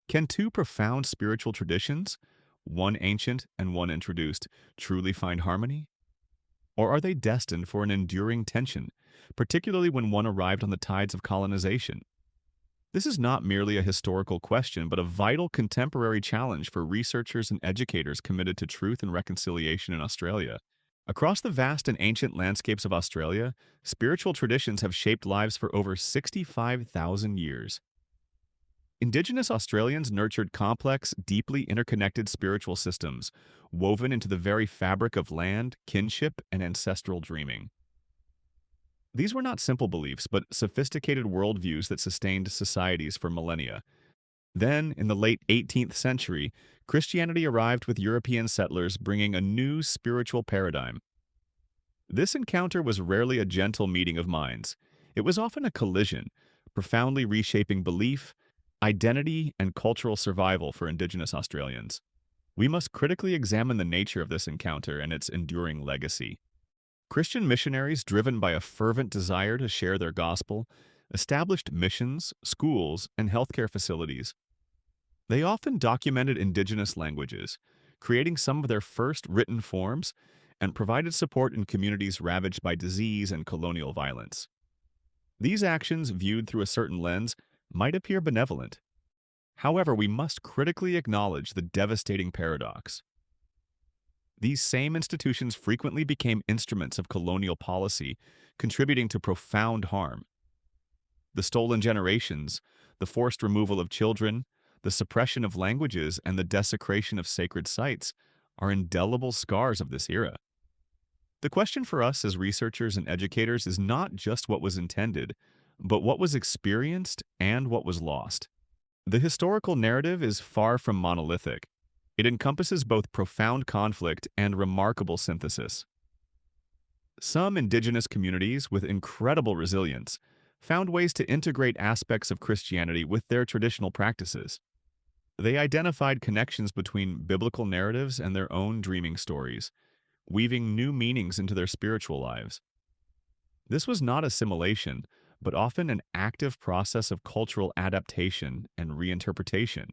Can two profound spiritual traditions, one ancient and one introduced, truly find harmony? Or are they destined for an enduring tension, particularly when one arrived on the tides of colonization? This is not merely a historical question, but a vital contemporary challenge for researchers and educators committed to truth and reconciliation in Australia. Across the vast and ancient landscapes of Australia, spiritual traditions have shaped lives for over 65,000 years. Indigenous Australians nurtured complex, deeply interconnected spiritual systems, woven into the very fabric of land, kinship, and ancestral dreaming. These were not simple beliefs, but sophisticated worldviews that sustained societies for millennia. Then, in the late 18th century, Christianity arrived with European settlers bringing a new spiritual paradigm. This encounter was rarely a gentle meeting of minds. It was often a collision, profoundly reshaping belief, identity, and cultural survival for Indigenous Australians. We must critically examine the nature of this encounter and its enduring legacy. Christian missionaries, driven by a fervent desire to share their gospel, established missions, schools, and healthcare facilities. They often documented Indigenous languages, creating some of their first written forms, and provided support in communities ravaged by disease and colonial violence. These actions, viewed through a certain lens, might appear benevolent. However, we must critically acknowledge the devastating paradox. These same institutions frequently became instruments of colonial policy, contributing to profound harm. The stolen generations, the forced removal of children, the suppression of languages, and the desecration of sacred sites are indelible scars of this era. The question for us as researchers and educators is not just what was intended, but what was experienced and what was lost. The historical narrative is far from monolithic. It encompasses both profound conflict and remarkable synthesis. Some Indigenous communities, with incredible resilience, found ways to integrate aspects of Christianity with their traditional practices. They identified connections between biblical narratives and their own dreaming stories, weaving new meanings into their spiritual lives. This was not assimilation, but often an active process of cultural adaptation and reinterpretation.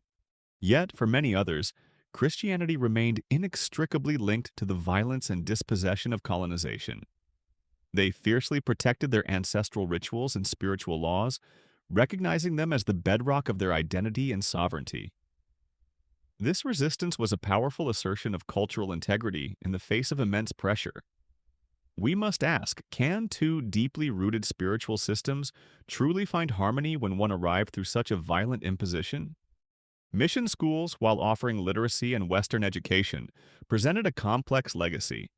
Yet, for many others, Christianity remained inextricably linked to the violence and dispossession of colonization. They fiercely protected their ancestral rituals and spiritual laws, recognizing them as the bedrock of their identity and sovereignty. This resistance was a powerful assertion of cultural integrity in the face of immense pressure. We must ask, can two deeply rooted spiritual systems truly find harmony when one arrived through such a violent imposition? Mission schools, while offering literacy and Western education, presented a complex legacy.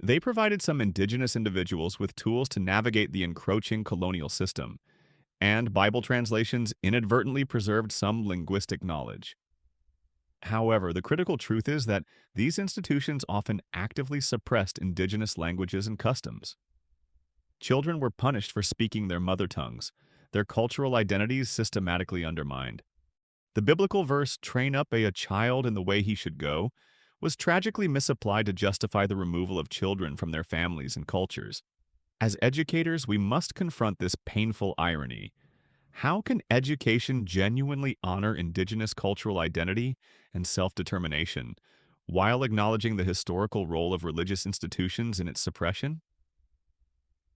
They provided some Indigenous individuals with tools to navigate the encroaching colonial system, and Bible translations inadvertently preserved some linguistic knowledge. However, the critical truth is that these institutions often actively suppressed Indigenous languages and customs. Children were punished for speaking their mother tongues, their cultural identities systematically undermined. The biblical verse, "Train up a child in the way he should go," was tragically misapplied to justify the removal of children from their families and cultures. As educators, we must confront this painful irony. How can education genuinely honor Indigenous cultural identity and self-determination, while acknowledging the historical role of religious institutions in its suppression?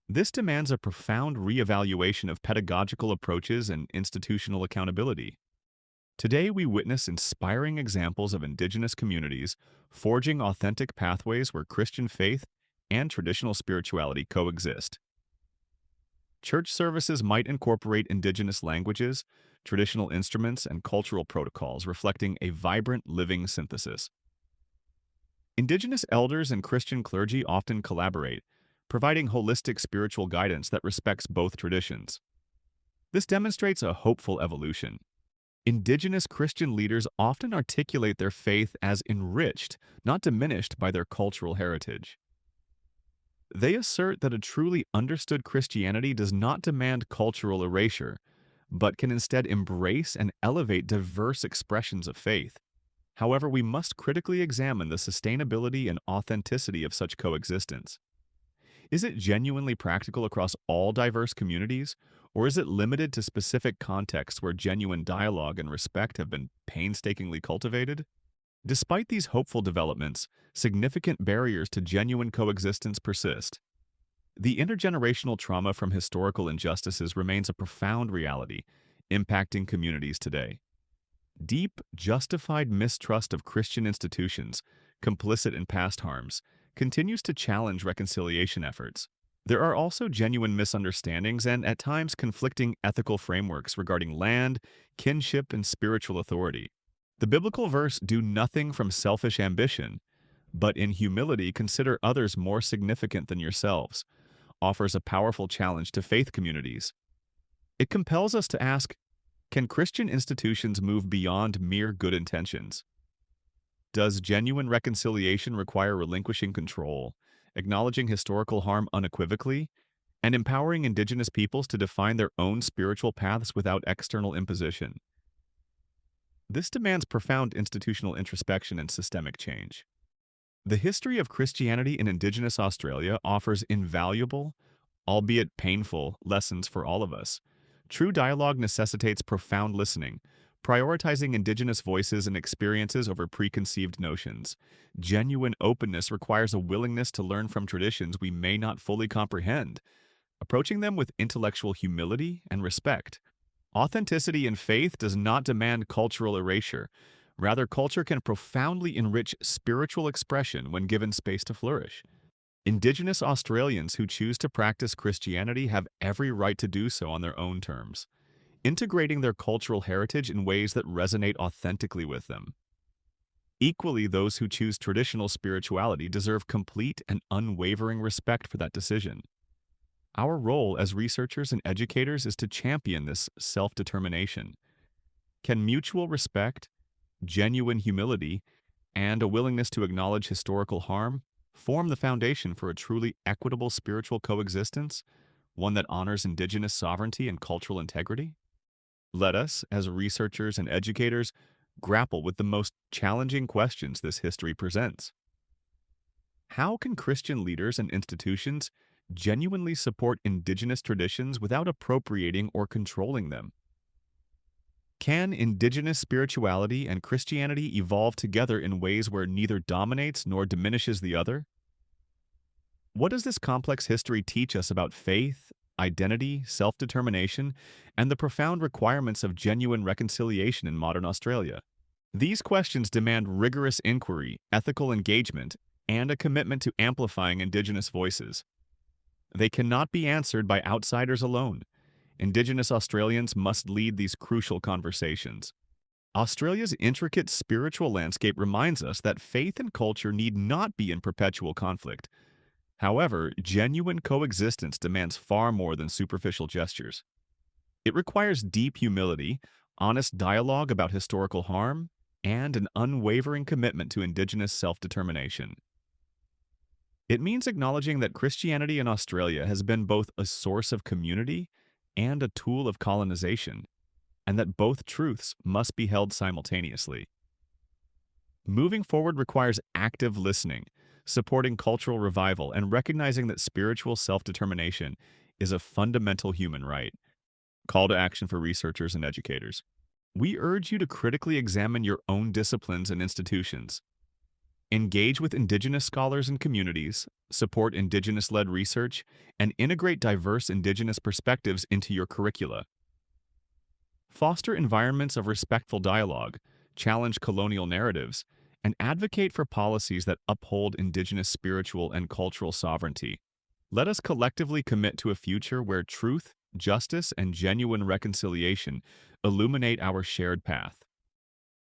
This demands a profound reevaluation of pedagogical approaches and institutional accountability. Today, we witness inspiring examples of Indigenous communities forging authentic pathways where Christian faith and traditional spirituality coexist. Church services might incorporate Indigenous languages, traditional instruments, and cultural protocols, reflecting a vibrant, living synthesis. Indigenous elders and Christian clergy often collaborate, providing holistic spiritual guidance that respects both traditions. This demonstrates a hopeful evolution. Indigenous Christian leaders often articulate their faith as enriched, not diminished by their cultural heritage. They assert that a truly understood Christianity does not demand cultural erasure, but can instead embrace and elevate diverse expressions of faith. However, we must critically examine the sustainability and authenticity of such coexistence. Is it genuinely practical across all diverse communities, or is it limited to specific contexts where genuine dialogue and respect have been painstakingly cultivated? Despite these hopeful developments, significant barriers to genuine coexistence persist. The intergenerational trauma from historical injustices remains a profound reality, impacting communities today. Deep, justified mistrust of Christian institutions, complicit in past harms, continues to challenge reconciliation efforts. There are also genuine misunderstandings and, at times, conflicting ethical frameworks regarding land, kinship, and spiritual authority. The biblical verse, "Do nothing from selfish ambition, but in humility consider others more significant than yourselves," offers a powerful challenge to faith communities. It compels us to ask, can Christian institutions move beyond mere good intentions? Does genuine reconciliation require relinquishing control, acknowledging historical harm unequivocally, and empowering Indigenous peoples to define their own spiritual paths without external imposition? This demands profound institutional introspection and systemic change. The history of Christianity in Indigenous Australia offers invaluable, albeit painful, lessons for all of us. True dialogue necessitates profound listening, prioritizing Indigenous voices and experiences over preconceived notions. Genuine openness requires a willingness to learn from traditions we may not fully comprehend, approaching them with intellectual humility and respect. Authenticity in faith does not demand cultural erasure. Rather, culture can profoundly enrich spiritual expression when given space to flourish. Indigenous Australians who choose to practice Christianity have every right to do so on their own terms, integrating their cultural heritage in ways that resonate authentically with them. Equally, those who choose traditional spirituality deserve complete and unwavering respect for that decision. Our role as researchers and educators is to champion this self-determination. Can mutual respect, genuine humility, and a willingness to acknowledge historical harm form the foundation for a truly equitable spiritual coexistence, one that honors Indigenous sovereignty and cultural integrity? Let us, as researchers and educators, grapple with the most challenging questions this history presents. How can Christian leaders and institutions genuinely support Indigenous traditions without appropriating or controlling them? Can Indigenous spirituality and Christianity evolve together in ways where neither dominates nor diminishes the other? What does this complex history teach us about faith, identity, self-determination, and the profound requirements of genuine reconciliation in modern Australia? These questions demand rigorous inquiry, ethical engagement, and a commitment to amplifying Indigenous voices. They cannot be answered by outsiders alone. Indigenous Australians must lead these crucial conversations. Australia's intricate spiritual landscape reminds us that faith and culture need not be in perpetual conflict. However, genuine coexistence demands far more than superficial gestures. It requires deep humility, honest dialogue about historical harm, and an unwavering commitment to Indigenous self-determination. It means acknowledging that Christianity in Australia has been both a source of community and a tool of colonization, and that both truths must be held simultaneously. Moving forward requires active listening, supporting cultural revival, and recognizing that spiritual self-determination is a fundamental human right. Call to action for researchers and educators. We urge you to critically examine your own disciplines and institutions. Engage with Indigenous scholars and communities, support Indigenous-led research, and integrate diverse Indigenous perspectives into your curricula. Foster environments of respectful dialogue, challenge colonial narratives, and advocate for policies that uphold Indigenous spiritual and cultural sovereignty. Let us collectively commit to a future where truth, justice, and genuine reconciliation illuminate our shared path.